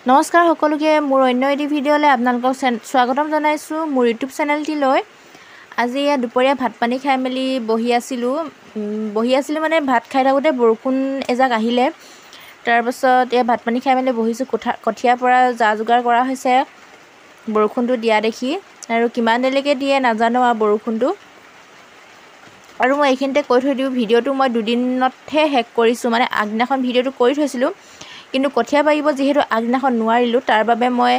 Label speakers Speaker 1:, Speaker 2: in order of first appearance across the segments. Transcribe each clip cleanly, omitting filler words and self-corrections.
Speaker 1: নমস্কাৰ সকলোকে মোৰ অন্য এটি ভিডিঅ'লৈ আপোনালোকক স্বাগতম জনাইছোঁ মোৰ ইউটিউব চেনেলটিলৈ। আজি দুপৰীয়া ভাত পানী খাই মেলি বহি আছিলোঁ মানে ভাত খাই থাকোঁতে বৰষুণ এজাক আহিলে। তাৰপাছত ভাত পানী খাই মেলি বহিছোঁ, কঠীয়াৰ পৰা যা যোগাৰ কৰা হৈছে বৰষুণটো দিয়া দেখি, আৰু কিমান দেৰিলৈকে দিয়ে নাজানো আৰু বৰষুণটো। আৰু মই এইখিনিতে কৈ থৈ দিওঁ, ভিডিঅ'টো মই দুদিনতহে শেষ কৰিছোঁ, মানে আগদিনাখন ভিডিঅ'টো কৰি থৈছিলোঁ, কিন্তু কঠীয়া পাৰিব যিহেতু আগদিনাখন নোৱাৰিলোঁ, তাৰ বাবে মই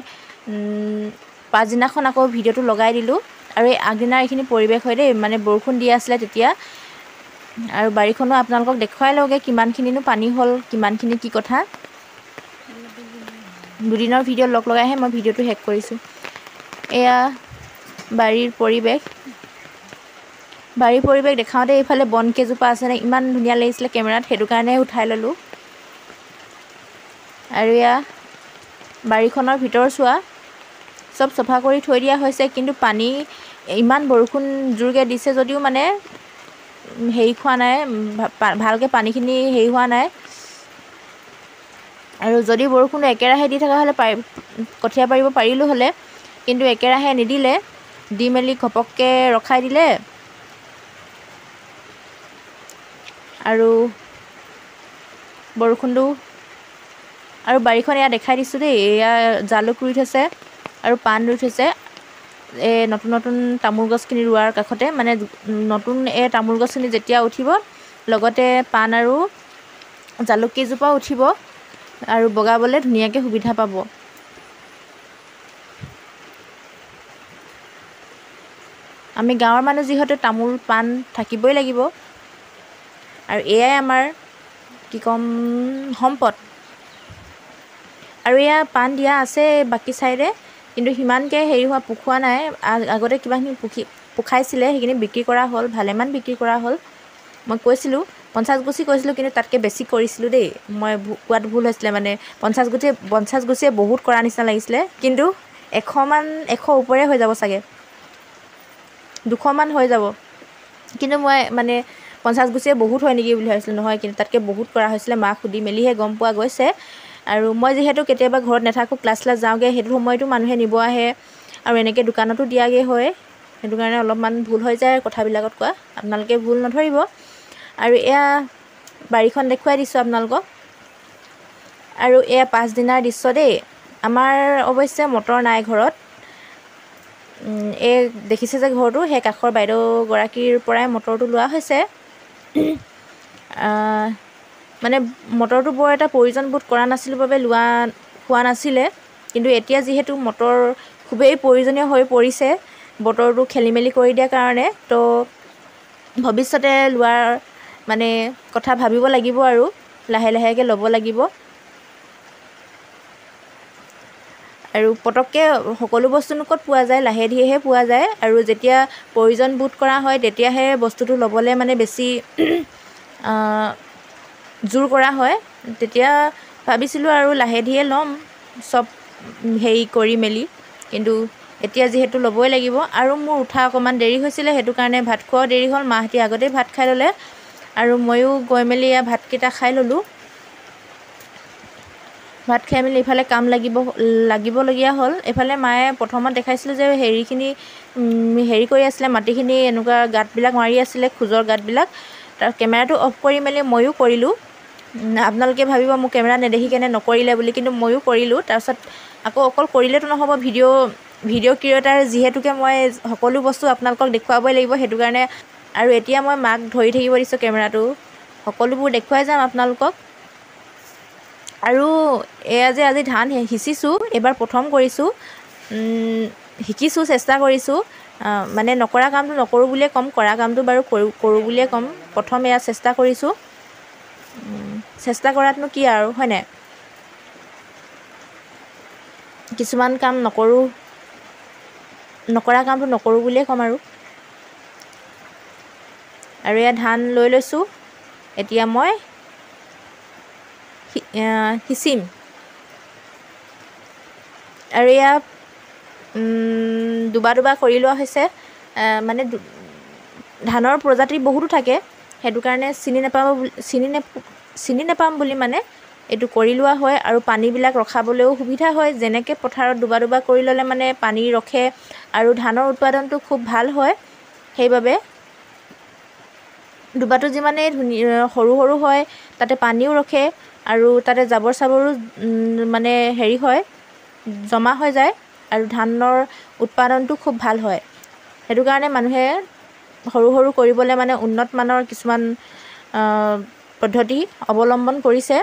Speaker 1: পাছদিনাখন আকৌ ভিডিঅ'টো লগাই দিলোঁ। আৰু এই আগদিনাৰ এইখিনি পৰিৱেশ হয় দেই, মানে বৰষুণ দি আছিলে তেতিয়া। আৰু বাৰীখনো আপোনালোকক দেখুৱাই লওঁগৈ কিমানখিনিনো পানী হ'ল, কিমানখিনি কি কথা। দুদিনৰ ভিডিঅ' লগাইহে মই ভিডিঅ'টো শেষ কৰিছোঁ। এয়া বাৰীৰ পৰিৱেশ দেখাওঁতে এইফালে বন কেইজোপা আছেনে, ইমান ধুনীয়া লাগিছিলে কেমেৰাত, সেইটো কাৰণে উঠাই ল'লোঁ। আৰু এয়া বাৰীখনৰ ভিতৰ চোৱা, চব চফা কৰি থৈ দিয়া হৈছে, কিন্তু পানী ইমান বৰষুণ জোৰকৈ দিছে যদিও মানে হেৰি খোৱা নাই, ভালকৈ পানীখিনি হেৰি হোৱা নাই। আৰু যদি বৰষুণটো একেৰাহে দি থকা হ'লে কঠীয়া পাৰিব পাৰিলোঁ হ'লে, কিন্তু একেৰাহে নিদিলে, দি মেলি ঘপককৈ ৰখাই দিলে। আৰু বৰষুণটো আৰু বাৰীখন এয়া দেখাই দিছোঁ দেই, এয়া জালুক ৰুই থৈছে আৰু পাণ ৰুই থৈছে। নতুন নতুন তামোল গছখিনি ৰোৱাৰ কাষতে, মানে নতুন তামোল গছখিনি যেতিয়া উঠিব, লগতে পাণ আৰু জালুক কেইজোপাও উঠিব, আৰু বগাবলৈ ধুনীয়াকৈ সুবিধা পাব। আমি গাঁৱৰ মানুহ যিহেতু তামোল পাণ থাকিবই লাগিব, আৰু এয়াই আমাৰ কি ক'ম সম্পদ। আৰু এয়া পাণ দিয়া আছে বাকী চাইডে, কিন্তু সিমানকৈ হেৰি হোৱা পোখোৱা নাই। আগতে কিমানখিনি পোখাইছিলে, সেইখিনি বিক্ৰী কৰা হ'ল, ভালেমান বিক্ৰী কৰা হ'ল। মই কৈছিলোঁ 50 গুছি কৈছিলোঁ, কিন্তু তাতকৈ বেছি কৰিছিলোঁ দেই, মই কোৱাত ভুল হৈছিলে। মানে 50 গুছিয়ে বহুত কৰা নিচিনা লাগিছিলে, কিন্তু 100 ওপৰে হৈ যাব চাগে, 200 মান হৈ যাব। কিন্তু মই মানে 50 গুছিয়ে বহুত হয় নেকি বুলি ভাবিছিলোঁ, নহয়, কিন্তু তাতকৈ বহুত কৰা হৈছিলে। মাক সুধি মেলিহে গম পোৱা গৈছে। আৰু মই যিহেতু কেতিয়াবা ঘৰত নাথাকোঁ, ক্লাছ যাওঁগৈ, সেইটো সময়তো মানুহে নিব আহে, আৰু এনেকৈ দোকানতো দিয়াগৈ হয়, সেইটো কাৰণে অলপমান ভুল হৈ যায় কথাবিলাকত কোৱা, আপোনালোকে ভুল নধৰিব। আৰু এয়া বাৰীখন দেখুৱাই দিছোঁ আপোনালোকক। আৰু এয়া পাছদিনাৰ দৃশ্য দেই। আমাৰ অৱশ্যে মটৰ নাই ঘৰত, এই দেখিছে যে ঘৰটো, সেই কাষৰ বাইদেউগৰাকীৰ পৰাই মটৰটো লোৱা হৈছে। মানে মটৰটো বৰ এটা প্ৰয়োজন বোধ কৰা নাছিলোঁ বাবে লোৱা হোৱা নাছিলে, কিন্তু এতিয়া যিহেতু মটৰ খুবেই প্ৰয়োজনীয় হৈ পৰিছে, বতৰটো খেলি মেলি কৰি দিয়াৰ কাৰণে, তো ভৱিষ্যতে লোৱাৰ মানে কথা ভাবিব লাগিব, আৰু লাহে লাহেকৈ ল'ব লাগিব। আৰু পটককৈ সকলো বস্তুনো ক'ত পোৱা যায়, লাহে ধীৰেহে পোৱা যায়। আৰু যেতিয়া প্ৰয়োজন বোধ কৰা হয়, তেতিয়াহে বস্তুটো ল'বলৈ মানে বেছি জোৰ কৰা হয়। তেতিয়া ভাবিছিলোঁ আৰু লাহে ধীৰে ল'ম, চব হেৰি কৰি মেলি, কিন্তু এতিয়া যিহেতু ল'বই লাগিব। আৰু মোৰ উঠা অকণমান দেৰি হৈছিলে, সেইটো কাৰণে ভাত খোৱাও দেৰি হ'ল। মাহঁতে আগতেই ভাত খাই ল'লে, আৰু ময়ো গৈ মেলি ভাতকেইটা খাই ল'লোঁ। ভাত খাই মেলি ইফালে কাম লাগিবলগীয়া হ'ল। এইফালে মায়ে প্ৰথমত দেখাইছিলোঁ যে হেৰিখিনি হেৰি কৰি আছিলে, মাটিখিনি এনেকুৱা গাঁতবিলাক মাৰি আছিলে, খোজৰ গাঁতবিলাক। তাৰ কেমেৰাটো অফ কৰি মেলি ময়ো কৰিলোঁ। আপোনালোকে ভাবিব মোক কেমেৰা নেদেখি কেনে নকৰিলে বুলি, কিন্তু ময়ো কৰিলোঁ। তাৰপিছত আকৌ অকল কৰিলেতো নহ'ব, ভিডিঅ' ক্ৰিয়েটাৰ যিহেতুকে মই সকলো বস্তু আপোনালোকক দেখুৱাবই লাগিব, সেইটো কাৰণে। আৰু এতিয়া মই মাক ধৰি থাকিব দিছোঁ কেমেৰাটো, সকলোবোৰ দেখুৱাই যাম আপোনালোকক। আৰু এয়া যে আজি ধান সিঁচিছোঁ, এইবাৰ প্ৰথম কৰিছোঁ, শিকিছোঁ, চেষ্টা কৰিছোঁ। মানে নকৰা কামটো নকৰোঁ বুলিয়ে ক'ম, কৰা কামটো বাৰু কৰোঁ বুলিয়ে ক'ম। প্ৰথম এয়া চেষ্টা কৰিছোঁ, চেষ্টা কৰাতনো কি আৰু, হয়নে? কিছুমান কাম নকৰা কামটো নকৰোঁ বুলিয়ে ক'ম আৰু এয়া ধান লৈ লৈছোঁ, এতিয়া মই সিঁচিম। আৰু এয়া দুবা কৰি লোৱা হৈছে। মানে ধানৰ প্ৰজাতি বহুতো থাকে, সেইটো কাৰণে চিনি নাপাম বুলি মানে এইটো কৰি লোৱা হয় আৰু পানীবিলাক ৰখাবলৈও সুবিধা হয়। যেনেকৈ পথাৰত দুবা দুবা কৰি ল'লে মানে পানী ৰখে আৰু ধানৰ উৎপাদনটো খুব ভাল হয়। সেইবাবে দুবাটো যিমানেই সৰু সৰু হয় তাতে পানীও ৰখে আৰু তাতে জাবৰ চাবৰো মানে হেৰি হয়, জমা হৈ যায় আৰু ধানৰ উৎপাদনটো খুব ভাল হয়। সেইটো কাৰণে মানুহে সৰু সৰু কৰিবলৈ মানে উন্নত মানৰ কিছুমান পদ্ধতি অৱলম্বন কৰিছে।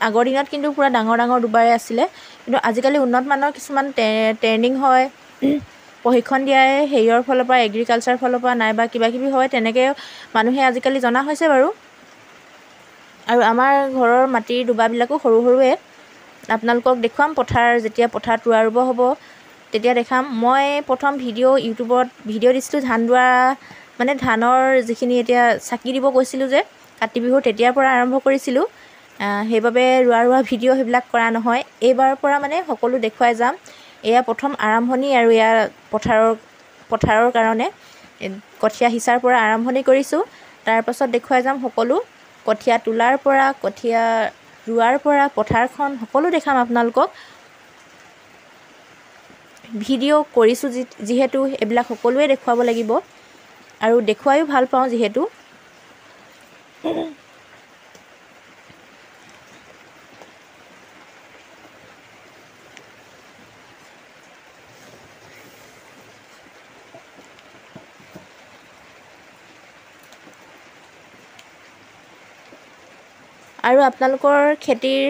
Speaker 1: আগৰ দিনত কিন্তু পূৰা ডাঙৰ ডাঙৰ দুবাৰে আছিলে, কিন্তু আজিকালি উন্নত মানৰ কিছুমান ট্ৰেইনিং হয়, প্ৰশিক্ষণ দিয়াই হেৰিয়ৰ ফালৰ পৰা, এগ্ৰিকালচাৰ ফালৰ পৰা নাইবা কিবাকিবি হয়, তেনেকৈ মানুহে আজিকালি জনা হৈছে বাৰু। আৰু আমাৰ ঘৰৰ মাটিৰ দুবাবিলাকো সৰু সৰুৱে। আপোনালোকক দেখুৱাম যেতিয়া পথাৰত ৰোৱা ৰুব হ'ব তেতিয়া দেখাম। মই প্ৰথম ইউটিউবত ভিডিঅ' দিছিলোঁ ধান দোৱা, মানে ধানৰ যিখিনি এতিয়া চাকি দিব গৈছিলোঁ যে কাতি বিহুৰ তেতিয়াৰ পৰা আৰম্ভ কৰিছিলোঁ। সেইবাবে ৰোৱা ভিডিঅ' সেইবিলাক কৰা নহয়। এইবাৰৰ পৰা মানে সকলো দেখুৱাই যাম। এয়া প্ৰথম আৰম্ভণি আৰু এয়া পথাৰৰ কাৰণে কঠীয়া সিঁচাৰ পৰা আৰম্ভণি কৰিছোঁ। তাৰপাছত দেখুৱাই যাম সকলো, কঠীয়া তোলাৰ পৰা, কঠীয়া ৰোৱাৰ পৰা, পথাৰখন সকলো দেখাম আপোনালোকক। ভিডিঅ' কৰিছোঁ যিহেতু এইবিলাক সকলোৱে দেখুৱাব লাগিব আৰু দেখুৱাইও ভাল পাওঁ যিহেতু। আৰু আপোনালোকৰ খেতিৰ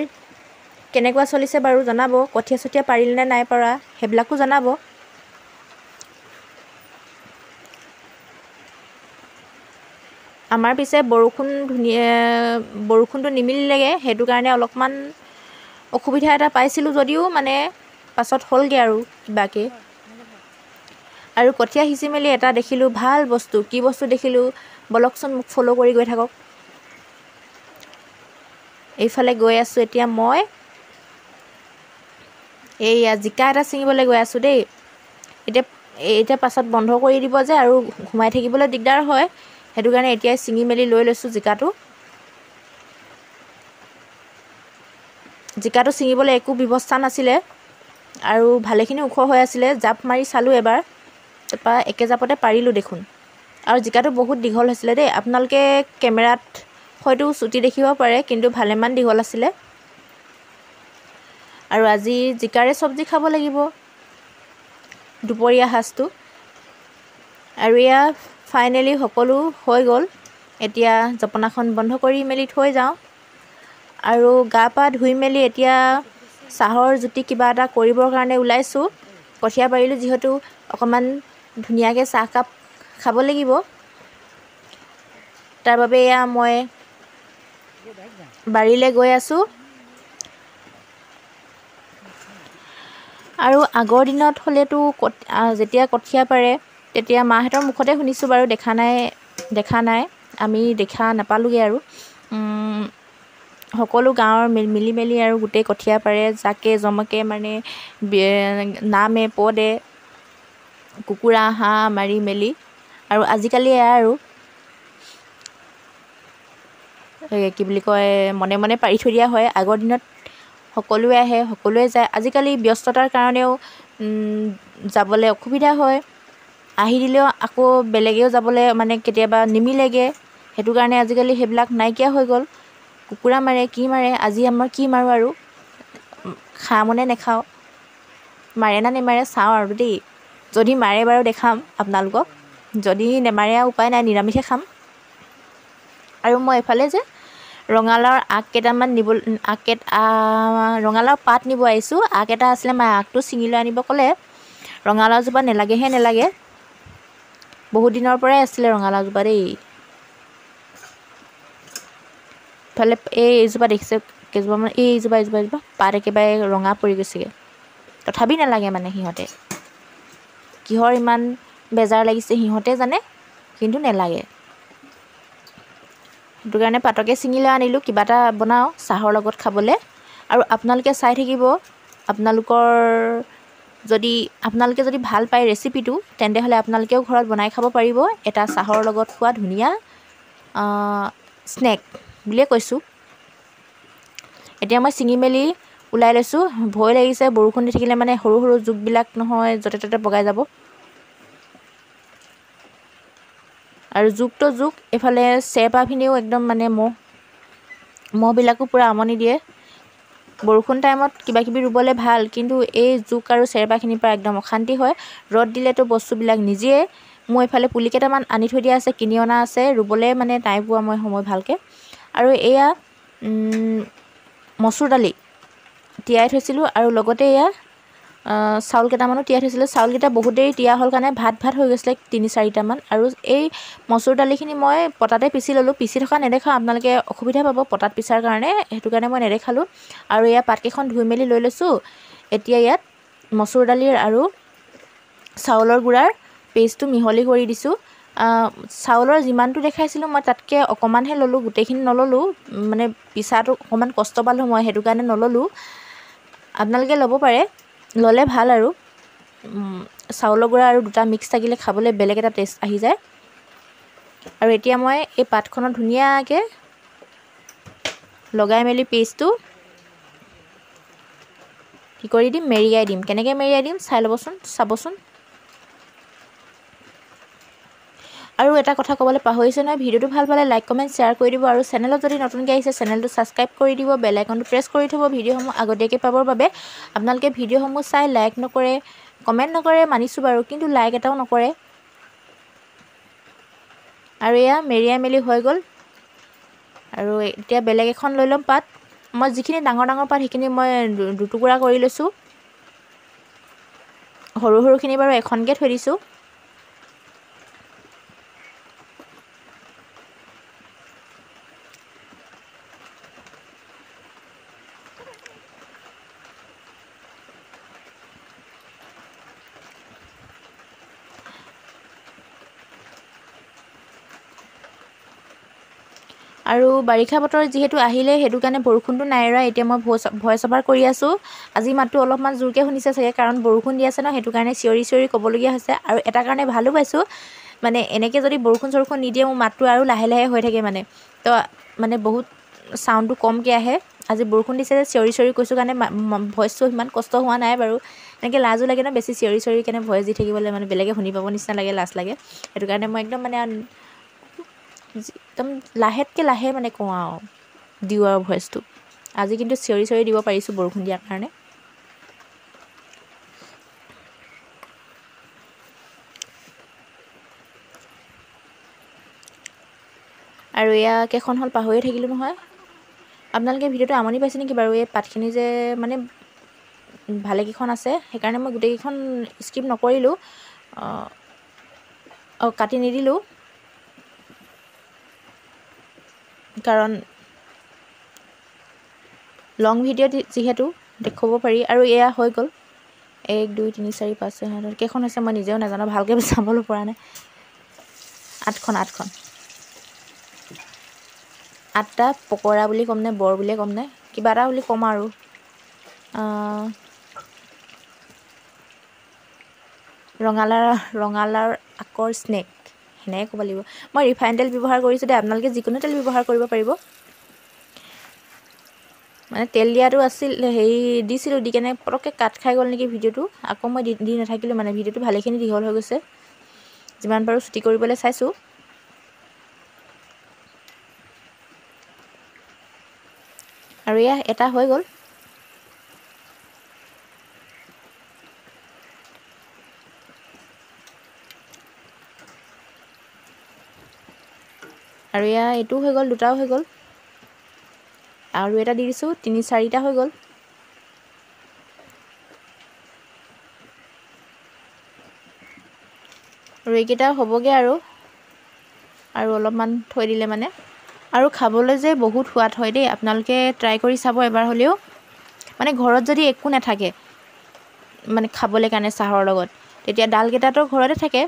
Speaker 1: কেনেকুৱা চলিছে বাৰু জনাব। কঠীয়া চঠীয়া পাৰিল নে নাই পৰা সেইবিলাকো জনাব। আমাৰ পিছে বৰষুণটো নিমিলিলেগৈ, সেইটো কাৰণে অলপমান অসুবিধা এটা পাইছিলোঁ যদিও মানে পাছত হ'লগৈ আৰু কিবাকৈ। আৰু কঠীয়া সিঁচি মেলি এটা দেখিলোঁ ভাল বস্তু। কি বস্তু দেখিলোঁ বলকচোন, মোক ফ'ল' কৰি গৈ থাকক। এইফালে গৈ আছোঁ এতিয়া মই, এইয়া জিকা এটা ছিঙিবলৈ গৈ আছোঁ দেই। এতিয়া পাছত বন্ধ কৰি দিব যে আৰু সোমাই থাকিবলৈ দিগদাৰ হয়, সেইটো কাৰণে এতিয়াই ছিঙি মেলি লৈ লৈছোঁ জিকাটো। জিকাটো ছিঙিবলৈ একো ব্যৱস্থা নাছিলে আৰু ভালেখিনি ওখ হৈ আছিলে। জাপ মাৰি চালোঁ এবাৰ, তাৰপৰা একে জাপতে পাৰিলোঁ দেখোন। আৰু জিকাটো বহুত দীঘল হৈছিলে দেই। আপোনালোকে কেমেৰাত হয়তো চুটি দেখিব পাৰে, কিন্তু ভালেমান দীঘল আছিলে। আৰু আজি জিকাৰে চব্জি খাব লাগিব দুপৰীয়া সাজটো। আৰু এয়া ফাইনেলি সকলো হৈ গ'ল। এতিয়া জপনাখন বন্ধ কৰি মেলি থৈ যাওঁ আৰু গা পা ধুই মেলি এতিয়া চাহৰ জুতি কিবা এটা কৰিবৰ কাৰণে ওলাইছোঁ। কঠীয়া পাৰিলোঁ যিহেতু অকণমান ধুনীয়াকৈ চাহকাপ খাব লাগিব। তাৰ বাবে এয়া মই বাৰীলৈ গৈ আছোঁ। আৰু আগৰ দিনত হ'লেতো যেতিয়া কঠীয়া পাৰে তেতিয়া মাহঁতৰ মুখতে শুনিছোঁ বাৰু, দেখা নাই আমি দেখা নাপালোঁগৈ আৰু। সকলো গাঁৱৰ মিলি মেলি আৰু গোটেই কঠীয়া পাৰে, জাকে জমকে মানে নামে পদে কুকুৰা হাঁহ মাৰি মেলি। আৰু আজিকালি এয়া আৰু কি বুলি কয়, মনে মনে পাৰি থৈ দিয়া হয়। আগৰ দিনত সকলোৱে আহে, সকলোৱে যায়। আজিকালি ব্যস্ততাৰ কাৰণেও যাবলৈ অসুবিধা হয়। আহি দিলেও আকৌ বেলেগেও যাবলৈ মানে কেতিয়াবা নিমিলেগৈ, সেইটো কাৰণে আজিকালি সেইবিলাক নাইকিয়া হৈ গ'ল। কুকুৰা মাৰে, কি মাৰে, আজি আমাৰ কি মাৰোঁ আৰু, খামনে নেখাওঁ, মাৰে না নেমাৰে চাওঁ আৰু দেই। যদি মাৰে বাৰু দেখাম আপোনালোকক, যদি নেমাৰে আৰু উপায় নাই, নিৰামিষে খাম। আৰু মই এইফালে যে ৰঙালাওৰ ৰঙালাওৰ পাত নিব আহিছোঁ। আগ এটা আছিলে, মায়ে আগটো ছিঙি লৈ আনিব ক'লে। ৰঙালাওজোপা নেলাগে। বহুত দিনৰ পৰাই আছিলে ৰঙালাওজোপা দেই। ইফালে এইজোপা দেখিছে কেইজোপামান, এইজোপা পাত একেবাৰে ৰঙা পৰি গৈছেগৈ। তথাপি নালাগে মানে সিহঁতে, কিহৰ ইমান বেজাৰ লাগিছে সিহঁতে জানে, কিন্তু নেলাগে। সেইটো কাৰণে পাতকে ছিঙি লৈ আনিলোঁ, কিবা এটা বনাওঁ চাহৰ লগত খাবলৈ। আৰু আপোনালোকে চাই থাকিব, আপোনালোকে যদি ভাল পায় ৰেচিপিটো, তেন্তে হ'লে আপোনালোকেও ঘৰত বনাই খাব পাৰিব। এটা চাহৰ লগত খোৱা ধুনীয়া স্নেক বুলিয়ে কৈছোঁ। এতিয়া মই ছিঙি মেলি ওলাই লৈছোঁ। ভয় লাগিছে, বৰষুণ দি থাকিলে মানে সৰু সৰু জোকবিলাক নহয় য'তে ত'তে বগাই যাব। আৰু জোকটো জোক, এইফালে চেৰপাখিনিও একদম মানে মহবিলাকো পূৰা আমনি দিয়ে। বৰষুণ টাইমত কিবাকিবি ৰুবলৈ ভাল, কিন্তু এই জোক আৰু চেৰপাখিনিৰ পৰা একদম অশান্তি হয়। ৰ'দ দিলেতো বস্তুবিলাক নিজেই, মোৰ এইফালে পুলি কেইটামান আনি থৈ দিয়া আছে, কিনি অনা আছে, ৰুবলৈ মানে নাই পোৱা মই সময় ভালকৈ। আৰু এয়া মচুৰ দালি তিয়াই থৈছিলোঁ, আৰু লগতে এয়া চাউল কেইটামানো তিয়াই থৈছিলোঁ। চাউলকেইটা বহুত দেৰি তিয়া হ'ল কাৰণে ভাত হৈ গৈছিলে 3-4টামান। আৰু এই মচুৰ দালিখিনি মই পটাতে পিচি ল'লোঁ। পিচি থকা নেদেখাওঁ, আপোনালোকে অসুবিধা পাব পটাত পিচাৰ কাৰণে, সেইটো কাৰণে মই নেদেখালোঁ। আৰু এয়া পাতকেইখন ধুই মেলি লৈ লৈছোঁ। এতিয়া ইয়াত মচুৰ দালিৰ আৰু চাউলৰ গুড়াৰ পেষ্টটো মিহলি কৰি দিছোঁ। চাউলৰ যিমানটো দেখাইছিলোঁ মই তাতকৈ অকণমানহে ল'লোঁ, গোটেইখিনি নল'লোঁ। মানে পিছাটো অকণমান কষ্ট পালোঁ মই, সেইটো কাৰণে নল'লোঁ। আপোনালোকে ল'ব পাৰে, ল'লে ভাল। আৰু চাউলৰ গুড়া আৰু দুটা মিক্স থাকিলে খাবলৈ বেলেগ এটা টেষ্ট আহি যায়। আৰু এতিয়া মই এই পাতখনত ধুনীয়াকৈ লগাই মেলি পেষ্টটো কি কৰি দিম, মেৰিয়াই দিম। কেনেকৈ মেৰিয়াই দিম চাবচোন। আৰু এটা কথা ক'বলৈ পাহৰিছোঁ নহয়, ভিডিঅ'টো ভাল পালে লাইক কমেণ্ট শ্বেয়াৰ কৰি দিব। আৰু চেনেলত যদি নতুনকৈ আহিছে চেনেলটো ছাবস্ক্ৰাইব কৰি দিব, বেল আইকনটো প্ৰেছ কৰি থ'ব ভিডিঅ'সমূহ আগতীয়াকৈ পাবৰ বাবে। আপোনালোকে ভিডিঅ'সমূহ চাই লাইক নকৰে, কমেণ্ট নকৰে, মানিছোঁ বাৰু, কিন্তু লাইক এটাও নকৰে। আৰু এয়া মেৰিয়াই মেলি হৈ গ'ল। আৰু এতিয়া বেলেগ এখন লৈ ল'ম পাত। মই যিখিনি ডাঙৰ পাত সেইখিনি মই দুটুকুৰা কৰি লৈছোঁ। সৰুখিনি বাৰু এখনকৈ থৈ দিছোঁ। আৰু বাৰিষা বতৰ যিহেতু আহিলে, সেইটো কাৰণে বৰষুণটো নাই এৰা। এতিয়া মই ভইচ অভাৰ কৰি আছোঁ। আজি মাতটো অলপমান জোৰকৈ শুনিছে চাগে, কাৰণ বৰষুণ দি আছে ন, সেইটো কাৰণে চিঞৰি ক'বলগীয়া হৈছে। আৰু এটা কাৰণে ভালো পাইছোঁ, মানে এনেকৈ যদি বৰষুণ নিদিয়ে মোৰ মাতটো আৰু লাহে হৈ থাকে তো মানে বহুত চাউণ্ডটো কমকৈ আহে। আজি বৰষুণ দিছে যে চিঞৰি কৈছোঁ কাৰণে ভইচটো সিমান কষ্ট হোৱা নাই বাৰু। এনেকৈ লাজো লাগে ন, বেছি চিঞৰি কেনে ভইচ দি থাকিবলৈ, মানে বেলেগে শুনি পাব নিচিনা লাগে, লাজ লাগে। সেইটো কাৰণে মই একদম লাহে মানে কওঁ আৰু দিওঁ আৰু ভইচটো। আজি কিন্তু চিঞৰি দিব পাৰিছোঁ বৰষুণ দিয়াৰ কাৰণে। আৰু এয়া কেইখন হ'ল পাহৰিয়ে থাকিলোঁ নহয়। আপোনালোকে ভিডিঅ'টো আমনি পাইছে নেকি বাৰু? এই পাতখিনি যে মানে ভালেকেইখন আছে, সেইকাৰণে মই গোটেইকেইখন স্কিপ নকৰিলোঁ, কাটি নিদিলোঁ, কাৰণ লং ভিডিঅ' যিহেতু দেখুৱাব পাৰি। আৰু এয়া হৈ গ'ল 1 2 3 4 5 6 7 কেইখন হৈছে মই নিজেও নাজানো, ভালকৈ চাবলৈ পৰা নাই। 8খন 8টা পকৰা বুলি ক'ম নে বৰ বুলিয়ে ক'ম নে, কিবা এটা বুলি ক'ম আৰু। ৰঙালাওৰ আকৰ স্নেক সেনেকৈ ক'ব লাগিব। মই ৰিফাইন তেল ব্যৱহাৰ কৰিছোঁ দেই, আপোনালোকে যিকোনো তেল ব্যৱহাৰ কৰিব পাৰিব। মানে তেল দিয়াটো আছিল, দিছিলোঁ, দি কেনে পটককৈ কাট খাই গ'ল নেকি ভিডিঅ'টো। আকৌ মই দি নাথাকিলোঁ, মানে ভিডিঅ'টো ভালেখিনি দীঘল হৈ গৈছে। যিমান পাৰোঁ ছুটি কৰিবলৈ চাইছোঁ। আৰু এয়া এটা হৈ গ'ল। আৰু এয়া এইটোও হৈ গ'ল, দুটাও হৈ গ'ল। আৰু এটা দি দিছোঁ, 3-4টা হৈ গ'ল। আৰু এইকেইটা হ'বগৈ আৰু অলপমান থৈ দিলে মানে। আৰু খাবলৈ যে বহুত সোৱাদ হয় দেই, আপোনালোকে ট্ৰাই কৰি চাব এবাৰ হ'লেও। মানে ঘৰত যদি একো নাথাকে মানে খাবলৈ কাৰণে চাহৰ লগত, তেতিয়া ডালকেইটাতো ঘৰতে থাকে,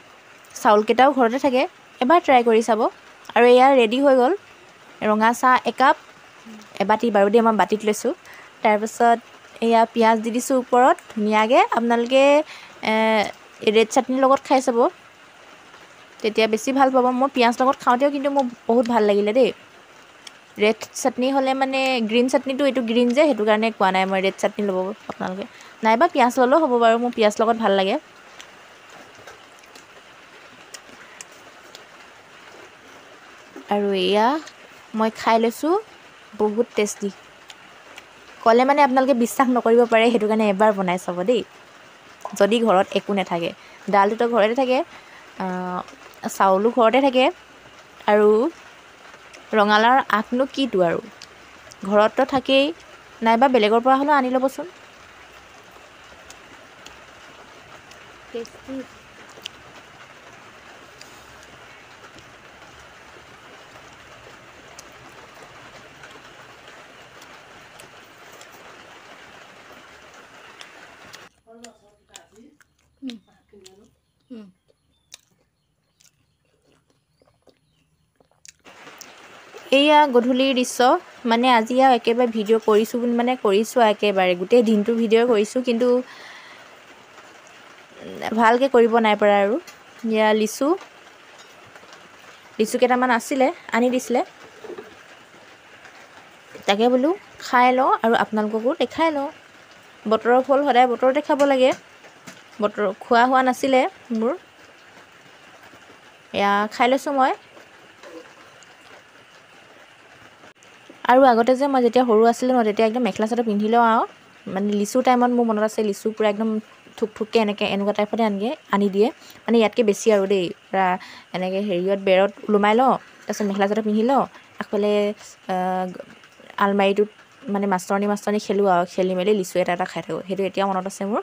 Speaker 1: চাউলকেইটাও ঘৰতে থাকে, এবাৰ ট্ৰাই কৰি চাব। আৰু এয়া ৰেডি হৈ গ'ল ৰঙা চাহ একাপ, এবাটি বাৰু দেই, মই বাতিত লৈছোঁ। তাৰপিছত এয়া পিঁয়াজ দি দিছোঁ ওপৰত ধুনীয়াকৈ। আপোনালোকে ৰেড চাটনিৰ লগত খাই চাব, তেতিয়া বেছি ভাল পাব। মই পিঁয়াজ লগত খাওঁতেও কিন্তু মোৰ বহুত ভাল লাগিলে দেই। ৰেড চাটনি হ'লে মানে গ্ৰীণ চাটনিটো এইটো গ্ৰীণ যে সেইটো কাৰণে কোৱা নাই মই ৰেড চাটনি ল'ব আপোনালোকে নাইবা পিঁয়াজ ল'লেও হ'ব বাৰু মোৰ পিঁয়াজ লগত ভাল লাগে আৰু এয়া মই খাই লৈছোঁ বহুত টেষ্টি ক'লে মানে আপোনালোকে বিশ্বাস নকৰিব পাৰে সেইটো কাৰণে এবাৰ বনাই চাব দেই যদি ঘৰত একো নাথাকে দালটোতো ঘৰতে থাকে চাউলো ঘৰতে থাকে আৰু ৰঙালাওৰ আগনো কিটো আৰু ঘৰততো থাকেই নাইবা বেলেগৰ পৰা হ'লেও আনি ল'বচোন টেষ্টি এয়া গধূলিৰ দৃশ্য মানে আজি আৰু একেবাৰে ভিডিঅ' কৰিছোঁ বুলি মানে কৰিছোঁ একেবাৰে গোটেই দিনটো ভিডিঅ' কৰিছোঁ কিন্তু ভালকৈ কৰিব নাই পৰা আৰু এয়া লিচু কেইটামান আছিলে আনি দিছিলে তাকে বোলো খাই লওঁ আৰু আপোনালোককো দেখাই লওঁ বতৰৰ ফল সদায় বতৰতে খাব লাগে বতৰ খোৱা হোৱা নাছিলে মোৰ এয়া খাই লৈছোঁ মই আৰু আগতে যে মই যেতিয়া সৰু আছিলোঁ ন তেতিয়া একদম মেখেলা চাদৰ পিন্ধি লওঁ আৰু মানে লিচু টাইমত মোৰ মনত আছে লিচু পূৰা একদম থুকথুককৈ এনেকুৱা টাইপতে আনি দিয়ে মানে ইয়াতকৈ বেছি আৰু দেই পূৰা এনেকৈ হেৰিয়ত বেৰত ওলোমাই লওঁ তাৰপিছত মেখেলা চাদৰ পিন্ধি লওঁ আগফালে আলমাৰিটোত মানে মাষ্টৰণি খেলোঁ আৰু খেলি মেলি লিচু এটা খাই থাকোঁ সেইটো এতিয়াও মনত আছে মোৰ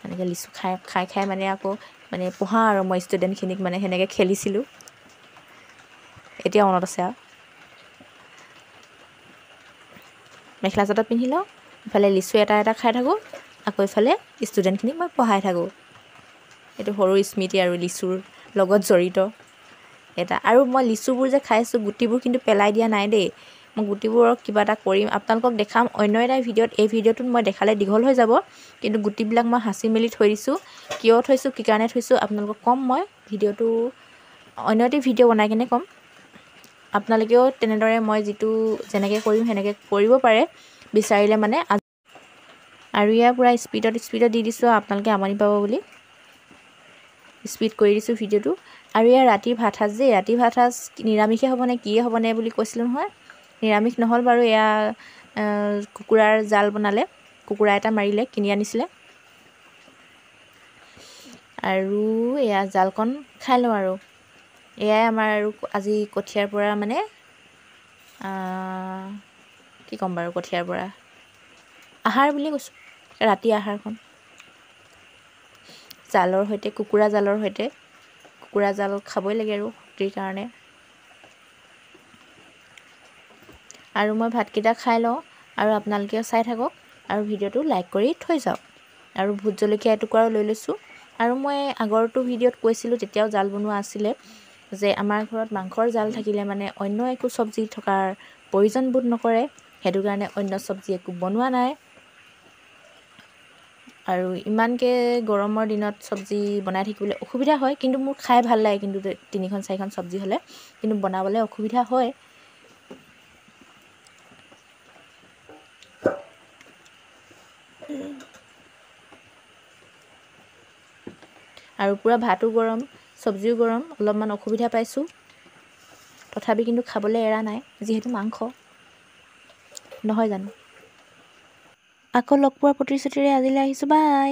Speaker 1: এনেকৈ লিচু খাই মানে আকৌ মানে পঢ়া আৰু মই ষ্টুডেণ্টখিনিক মানে সেনেকৈ খেলিছিলোঁ এতিয়াও মনত আছে আৰু মেখেলা চাদৰ পিন্ধি লওঁ ইফালে লিচু এটা খাই থাকোঁ আকৌ ইফালে ষ্টুডেণ্টখিনিক মই পঢ়াই থাকোঁ এইটো সৰু স্মৃতি আৰু লিচুৰ লগত জড়িত এটা আৰু মই লিচুবোৰ যে খাইছোঁ গুটিবোৰ কিন্তু পেলাই দিয়া নাই দেই মই গুটিবোৰক কিবা এটা কৰিম আপোনালোকক দেখাম অন্য এটা ভিডিঅ'ত এই ভিডিঅ'টোত মই দেখালে দীঘল হৈ যাব কিন্তু গুটিবিলাক মই সাঁচি মেলি থৈ দিছোঁ কিয় থৈছোঁ কি কাৰণে থৈছোঁ আপোনালোকক ক'ম মই ভিডিঅ'টো অন্য এটি ভিডিঅ' বনাই কিনে ক'ম আপোনালোকেও তেনেদৰে মই যেনেকৈ কৰিম সেনেকৈ কৰিব পাৰে বিচাৰিলে মানে আৰু ইয়াৰ পূৰা স্পীডত দি দিছোঁ আপোনালোকে আমনি পাব বুলি স্পীড কৰি দিছোঁ ভিডিঅ'টো আৰু ইয়াৰ ৰাতিৰ ভাত সাজ যে ৰাতিৰ ভাত সাজ নিৰামিষে হ'বনে কিয়ে হ'বনে বুলি কৈছিলোঁ নহয় নিৰামিষ নহ'ল বাৰু এয়া কুকুৰাৰ জাল বনালে কুকুৰা এটা মাৰিলে কিনি আনিছিলে আৰু এয়া জালকণ খাই লওঁ আৰু এয়াই আমাৰ আৰু আজি কঠীয়াৰ পৰা মানে কি ক'ম বাৰু কঠীয়াৰ পৰা আহাৰ বুলি কৈছোঁ ৰাতি আহাৰখন জালৰ সৈতে কুকুৰা জালৰ সৈতে কুকুৰা জাল খাবই লাগে আৰু শক্তিৰ কাৰণে আৰু মই ভাতকেইটা খাই লওঁ আৰু আপোনালোকেও চাই থাকক আৰু ভিডিঅ'টো লাইক কৰি থৈ যাওক আৰু ভোট জলকীয়া এটুকুৰাও লৈ লৈছোঁ আৰু মই আগৰটো ভিডিঅ'ত কৈছিলোঁ তেতিয়াও জাল বনোৱা আছিলে যে আমাৰ ঘৰত মাংসৰ জাল থাকিলে মানে অন্য একো চব্জি থকাৰ প্ৰয়োজন বোধ নকৰে সেইটো কাৰণে অন্য চব্জি একো বনোৱা নাই আৰু ইমানকৈ গৰমৰ দিনত চব্জি বনাই থাকিবলৈ অসুবিধা হয় কিন্তু মোৰ খাই ভাল লাগে কিন্তু 3-4খন চব্জি হ'লে কিন্তু বনাবলৈ অসুবিধা হয় আৰু পূৰা ভাতো গৰম চব্জিও গৰম অলপমান অসুবিধা পাইছোঁ তথাপি কিন্তু খাবলৈ এৰা নাই যিহেতু মাংস নহয় জানো আকৌ লগ পোৱাৰ প্ৰতিশ্ৰুতিৰে আজিলৈ আহিছোঁ বাই